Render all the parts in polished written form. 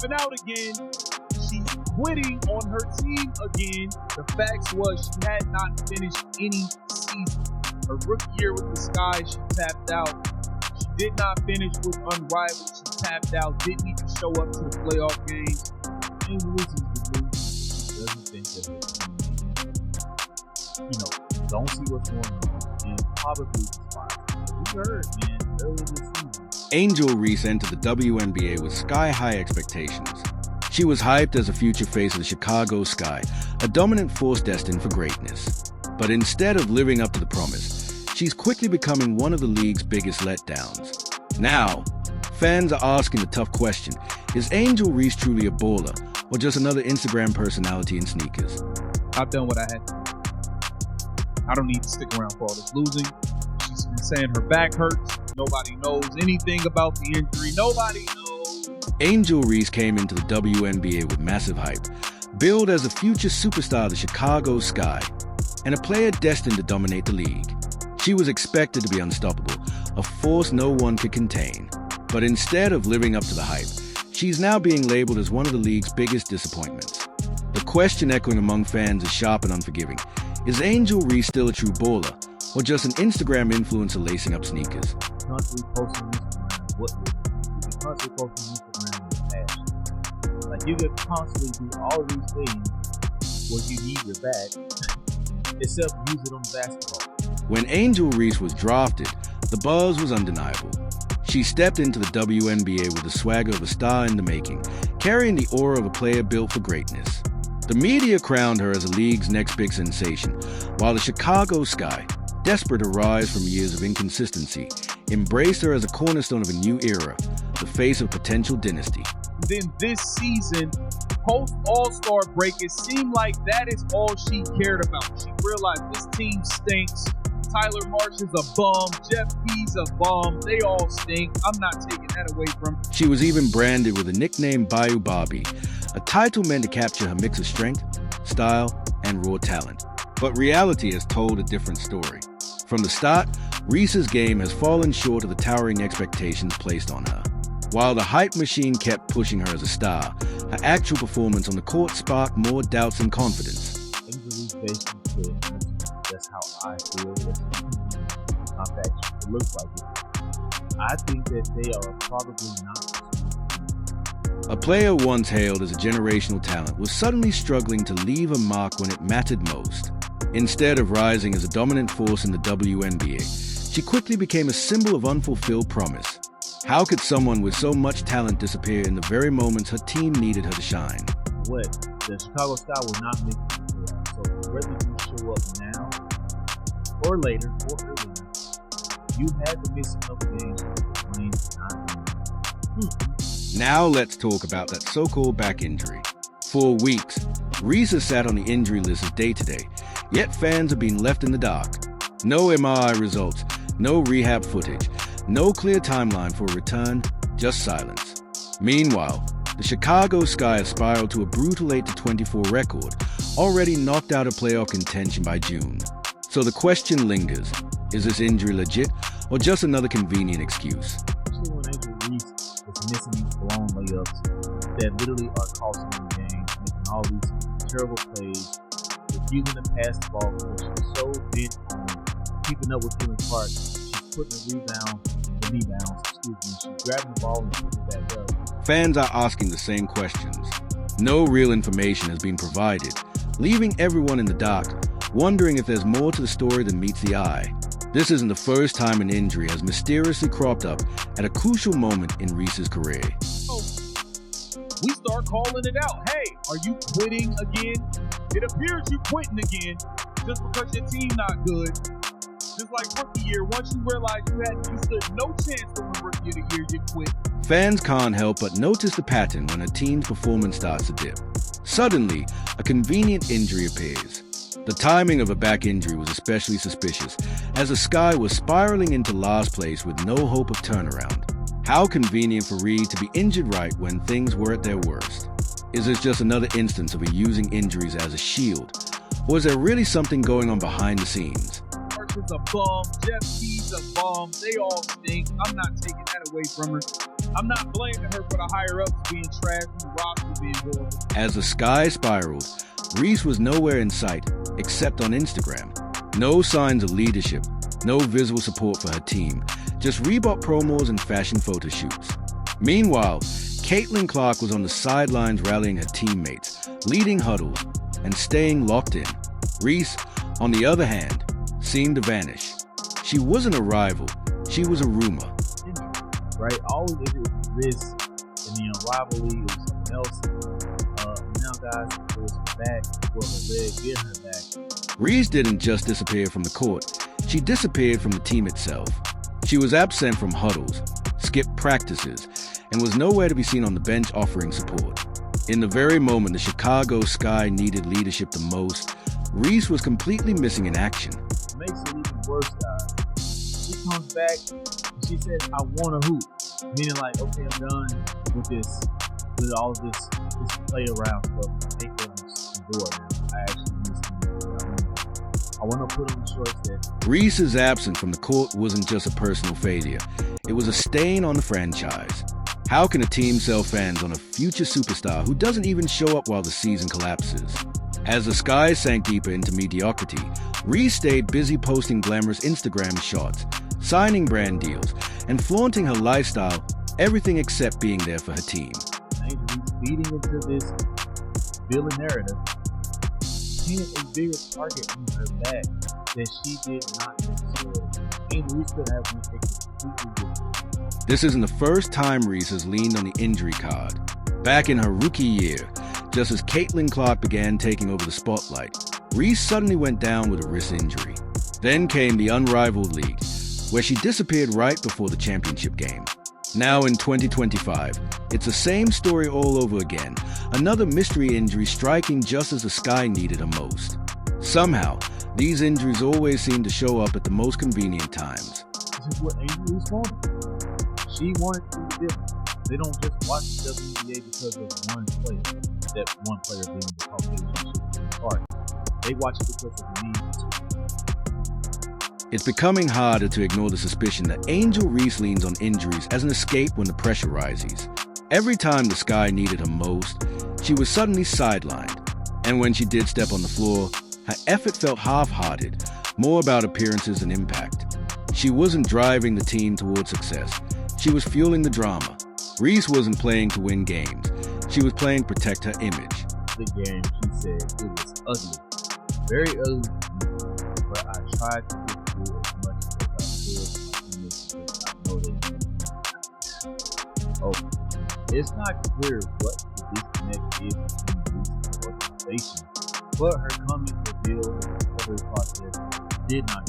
stepping out again. She's quitting on her team again. The facts was she had not finished any season. Her rookie year with the Sky, she tapped out. She did not finish with Unrivaled. She tapped out. Didn't even show up to the playoff games. Angel Reese is the news. She doesn't think that her team, don't see what's going on and probably despise it. We heard, man, earlier this season. Angel Reese entered the WNBA with sky-high expectations. She was hyped as a future face of the Chicago Sky, a dominant force destined for greatness. But instead of living up to the promise, she's quickly becoming one of the league's biggest letdowns. Now, fans are asking the tough question, is Angel Reese truly a baller, or just another Instagram personality in sneakers? I've done what I had to do. I don't need to stick around for all this losing. She's been saying her back hurts. Nobody knows anything about the injury. Nobody knows. Angel Reese came into the WNBA with massive hype, billed as a future superstar of the Chicago Sky, and a player destined to dominate the league. She was expected to be unstoppable, a force no one could contain. But instead of living up to the hype, she's now being labeled as one of the league's biggest disappointments. The question echoing among fans is sharp and unforgiving. Is Angel Reese still a true baller, or just an Instagram influencer lacing up sneakers? Constantly posting Instagram, what would you could constantly posting Instagram with passion. Like you could constantly do all of these things where you need your back, except use it on basketball. When Angel Reese was drafted, the buzz was undeniable. She stepped into the WNBA with the swagger of a star in the making, carrying the aura of a player built for greatness. The media crowned her as the league's next big sensation, while the Chicago Sky, desperate to rise from years of inconsistency, embraced her as a cornerstone of a new era, the face of a potential dynasty. Then this season, post All-Star break, it seemed like that is all she cared about. She realized this team stinks. Tyler Marsh is a bum. Jeff Teague's a bum. They all stink. I'm not taking that away from her. She was even branded with the nickname Bayou Barbie, a title meant to capture her mix of strength, style, and raw talent. But reality has told a different story. From the start, Reese's game has fallen short of the towering expectations placed on her. While the hype machine kept pushing her as a star, her actual performance on the court sparked more doubts than confidence. Angel Reese basically said, that's how I feel. That's not that it looks like it. I think that they are probably not. A player once hailed as a generational talent was suddenly struggling to leave a mark when it mattered most. Instead of rising as a dominant force in the WNBA, she quickly became a symbol of unfulfilled promise. How could someone with so much talent disappear in the very moments her team needed her to shine? What? The Chicago Sky will not make it. So whether you show up now or later or earlier, you had to miss enough games to complain not winning. Now let's talk about that so-called back injury. For weeks, Reese has sat on the injury list as day-to-day, yet fans are being left in the dark. No MRI results, no rehab footage, no clear timeline for a return, just silence. Meanwhile, the Chicago Sky has spiraled to a brutal 8-24 record, already knocked out of playoff contention by June. So the question lingers, is this injury legit or just another convenient excuse? Especially when Angel Reese is missing these blown layups that literally are costing the game, making all these terrible plays, refusing to pass the ball because she's so bent on keeping up with Jalen Clark. She's putting the rebounds, she's grabbing the ball and putting it back up. Fans are asking the same questions. No real information has been provided, leaving everyone in the dark, wondering if there's more to the story than meets the eye. This isn't the first time an injury has mysteriously cropped up at a crucial moment in Reese's career. So, we start calling it out. Hey, are you quitting again? It appears you're quitting again just because your team not good. Just like rookie year, once you realize you stood no chance to win rookie of the year, you quit. Fans can't help but notice the pattern when a team's performance starts to dip. Suddenly, a convenient injury appears. The timing of a back injury was especially suspicious, as the Sky was spiraling into last place with no hope of turnaround. How convenient for Reed to be injured right when things were at their worst. Is this just another instance of her using injuries as a shield? Or is there really something going on behind the scenes? Is a bum. Jeff Teague's a bum. They all stink. I'm not taking that away from her. I'm not blaming her for the higher-ups being trash and the roster being horrible. As the sky spiraled, Reese was nowhere in sight except on Instagram. No signs of leadership, no visible support for her team, just Reebok promos and fashion photo shoots. Meanwhile, Caitlin Clark was on the sidelines rallying her teammates, leading huddles, and staying locked in. Reese, on the other hand, seemed to vanish. She wasn't a rival, she was a rumor. Right? Always if it was this, and then rivalry, it was something else. Now, guys, it was her back, or her leg, getting her back. Reese didn't just disappear from the court, she disappeared from the team itself. She was absent from huddles, skipped practices, and was nowhere to be seen on the bench offering support. In the very moment the Chicago Sky needed leadership the most, Reese was completely missing in action. It makes it even worse, guys. She comes back and she says, I want to hoop. Meaning like, okay, I'm done with this, with all of this play around stuff. Take them on board now. I actually miss I want to put on the shorts that Reese's absence from the court wasn't just a personal failure. It was a stain on the franchise. How can a team sell fans on a future superstar who doesn't even show up while the season collapses? As the Sky sank deeper into mediocrity, Reese stayed busy posting glamorous Instagram shots, signing brand deals, and flaunting her lifestyle, everything except being there for her team. Angel Reese feeding into this villain narrative, painted a bigger target on her back that she did not necessarily. Angel Reese could have went a completely different. This isn't the first time Reese has leaned on the injury card. Back in her rookie year, just as Caitlin Clark began taking over the spotlight, Reese suddenly went down with a wrist injury. Then came the unrivaled league, where she disappeared right before the championship game. Now in 2025, it's the same story all over again, another mystery injury striking just as the Sky needed her most. Somehow, these injuries always seem to show up at the most convenient times. This is what Angel Reese wanted. She wanted to be different. They don't just watch the WNBA because of one player, that one player being the Caucasian part. They watch it because of the need. It's becoming harder to ignore the suspicion that Angel Reese leans on injuries as an escape when the pressure rises. Every time the Sky needed her most, she was suddenly sidelined. And when she did step on the floor, her effort felt half-hearted, more about appearances than impact. She wasn't driving the team towards success. She was fueling the drama. Reese wasn't playing to win games. She was playing to protect her image. The game, she said, it was ugly. Very ugly to me, but I tried to get through as much as I could because I know they can. Oh, it's not clear what the disconnect is between Reese and the organization, but her comments revealed that the recovery process did not.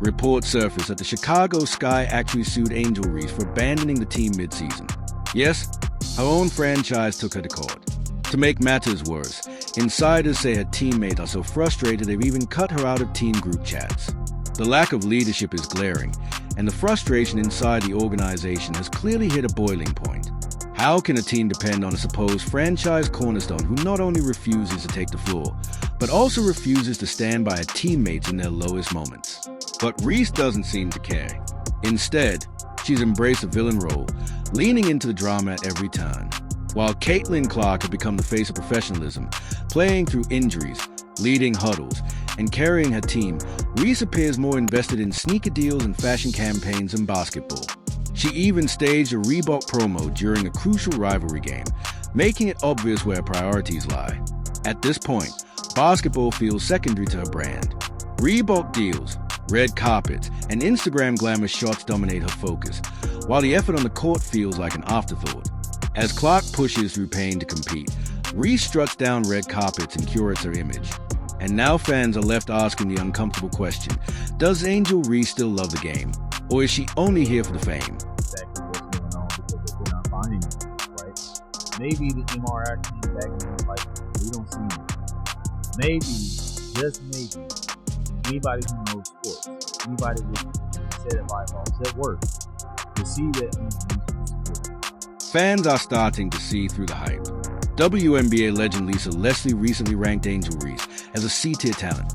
Reports surfaced that the Chicago Sky actually sued Angel Reese for abandoning the team mid-season. Yes, her own franchise took her to court. To make matters worse, insiders say her teammates are so frustrated they've even cut her out of team group chats. The lack of leadership is glaring, and the frustration inside the organization has clearly hit a boiling point. How can a team depend on a supposed franchise cornerstone who not only refuses to take the floor, but also refuses to stand by her teammates in their lowest moments? But Reese doesn't seem to care. Instead, she's embraced a villain role, leaning into the drama at every turn. While Caitlin Clark has become the face of professionalism, playing through injuries, leading huddles, and carrying her team, Reese appears more invested in sneaker deals and fashion campaigns than basketball. She even staged a Reebok promo during a crucial rivalry game, making it obvious where her priorities lie. At this point, basketball feels secondary to her brand. Reebok deals, red carpets, and Instagram glamour shots dominate her focus, while the effort on the court feels like an afterthought. As Clark pushes through pain to compete, Reese struts down red carpets and curates her image. And now fans are left asking the uncomfortable question, does Angel Reese still love the game? Or is she only here for the fame? Exactly what's going on because they could not find anything, right? Maybe the MRI came back and was like, we don't see anything. Maybe, just maybe, anybody who knows sports, anybody with set of eyeballs, that work, to see that Angel Reese was good. Fans are starting to see through the hype. WNBA legend Lisa Leslie recently ranked Angel Reese as a C-tier talent,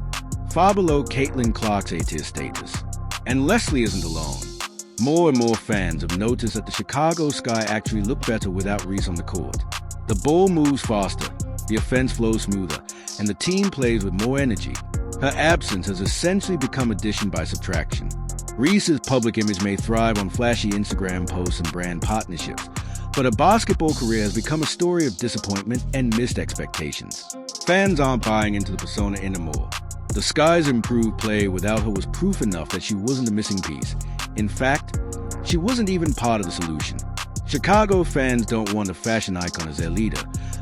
far below Caitlin Clark's A-tier status. And Leslie isn't alone. More and more fans have noticed that the Chicago Sky actually look better without Reese on the court. The ball moves faster, the offense flows smoother, and the team plays with more energy. Her absence has essentially become addition by subtraction. Reese's public image may thrive on flashy Instagram posts and brand partnerships, but her basketball career has become a story of disappointment and missed expectations. Fans aren't buying into the persona anymore. The Sky's improved play without her was proof enough that she wasn't a missing piece. In fact, she wasn't even part of the solution. Chicago fans don't want a fashion icon as their leader.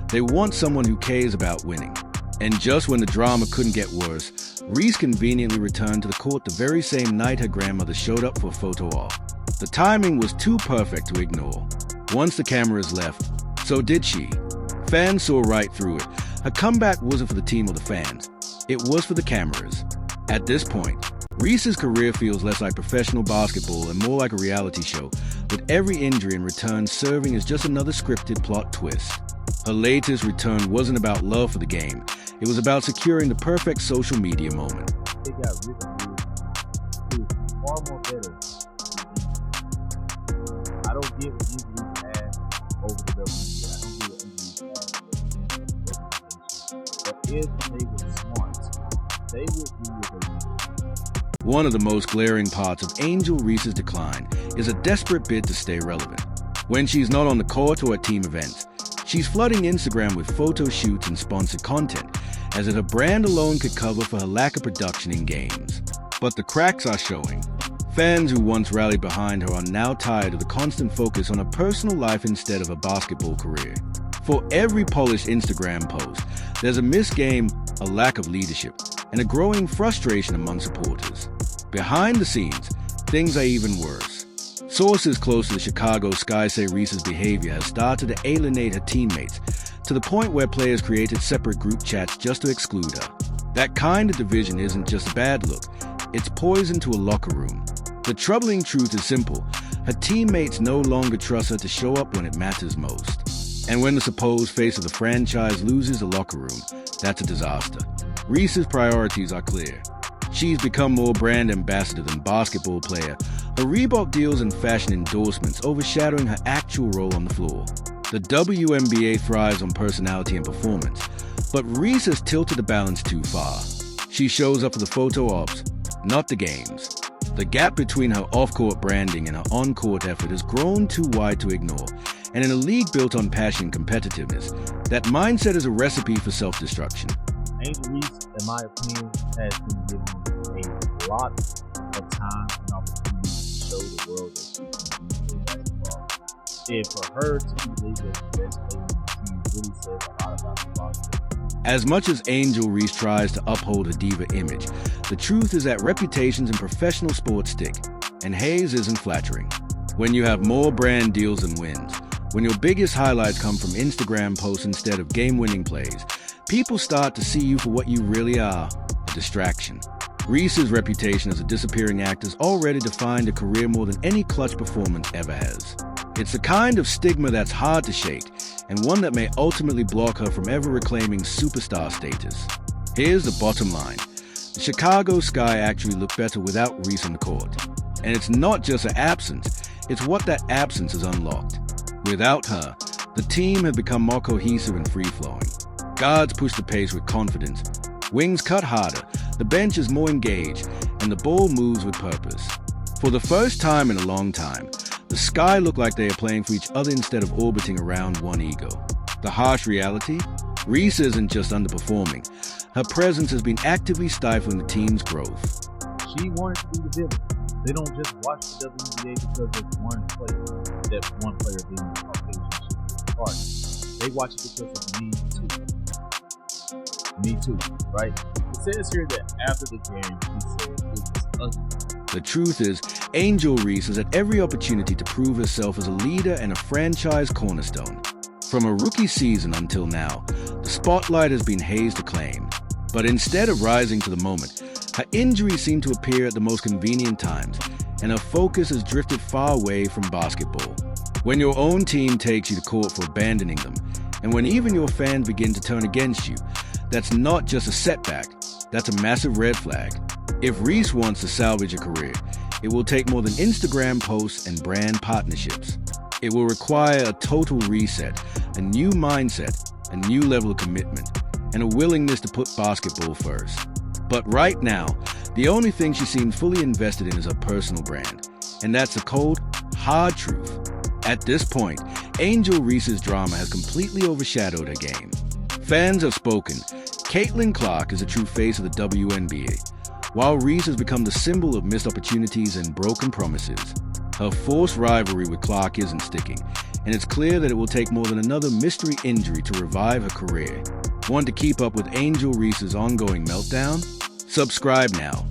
They want someone who cares about winning. And just when the drama couldn't get worse, Reese conveniently returned to the court the very same night her grandmother showed up for a photo op. The timing was too perfect to ignore. Once the cameras left, so did she. Fans saw right through it. Her comeback wasn't for the team or the fans. It was for the cameras. At this point, Reese's career feels less like professional basketball and more like a reality show, with every injury and return serving as just another scripted plot twist. Her latest return wasn't about love for the game. It was about securing the perfect social media moment. They got rid of you. It was far more better. I don't give injuries had over the WNBA. I don't give injuries had over the organization. But if they were smart, they would do what they need. One of the most glaring parts of Angel Reese's decline is a desperate bid to stay relevant. When she's not on the court or at team events, she's flooding Instagram with photo shoots and sponsored content, as if her brand alone could cover for her lack of production in games. But the cracks are showing. Fans who once rallied behind her are now tired of the constant focus on her personal life instead of her basketball career. For every polished Instagram post, there's a missed game, a lack of leadership, and a growing frustration among supporters. Behind the scenes, things are even worse. Sources close to the Chicago Sky say Reese's behavior has started to alienate her teammates, to the point where players created separate group chats just to exclude her. That kind of division isn't just a bad look, it's poison to a locker room. The troubling truth is simple. Her teammates no longer trust her to show up when it matters most. And when the supposed face of the franchise loses the locker room, that's a disaster. Reese's priorities are clear. She's become more brand ambassador than basketball player, her Reebok deals and fashion endorsements overshadowing her actual role on the floor. The WNBA thrives on personality and performance, but Reese has tilted the balance too far. She shows up for the photo ops, not the games. The gap between her off-court branding and her on-court effort has grown too wide to ignore, and in a league built on passion and competitiveness, that mindset is a recipe for self-destruction. Angel Reese, in my opinion, has been given a lot of time and opportunity to show the world that she can be good basketball. And for her to be labeled as the best player in the team really says a lot about the roster. As much as Angel Reese tries to uphold her diva image, the truth is that reputations in professional sports stick, and haze isn't flattering. When you have more brand deals than wins, when your biggest highlights come from Instagram posts instead of game-winning plays, people start to see you for what you really are, a distraction. Reese's reputation as a disappearing actor has already defined a career more than any clutch performance ever has. It's a kind of stigma that's hard to shake, and one that may ultimately block her from ever reclaiming superstar status. Here's the bottom line. The Chicago Sky actually look better without Reese on the court. And it's not just her absence, it's what that absence has unlocked. Without her, the team had become more cohesive and free-flowing. Guards push the pace with confidence, wings cut harder, the bench is more engaged, and the ball moves with purpose. For the first time in a long time, the Sky look like they are playing for each other instead of orbiting around one ego. The harsh reality? Reese isn't just underperforming. Her presence has been actively stifling the team's growth. She wanted to be the villain. They don't just watch the WNBA because of one player, that one player being the Caucasian part. They watch it because of Me Too. Me Too, right? It says here that after the game, he said it was ugly. The truth is, Angel Reese has had every opportunity to prove herself as a leader and a franchise cornerstone. From her rookie season until now, the spotlight has been hazed acclaim. But instead of rising to the moment, her injuries seem to appear at the most convenient times, and her focus has drifted far away from basketball. When your own team takes you to court for abandoning them, and when even your fans begin to turn against you, that's not just a setback, that's a massive red flag. If Reese wants to salvage a career, It will take more than Instagram posts and brand partnerships. It will require a total reset, a new mindset, a new level of commitment, and a willingness to put basketball first. But right now, the only thing she seems fully invested in is her personal brand. And that's the cold, hard truth. At this point, Angel Reese's drama has completely overshadowed her game. Fans have spoken. Caitlin Clark is the true face of the WNBA, while Reese has become the symbol of missed opportunities and broken promises. Her forced rivalry with Clark isn't sticking, and it's clear that it will take more than another mystery injury to revive her career. Want to keep up with Angel Reese's ongoing meltdown? Subscribe now.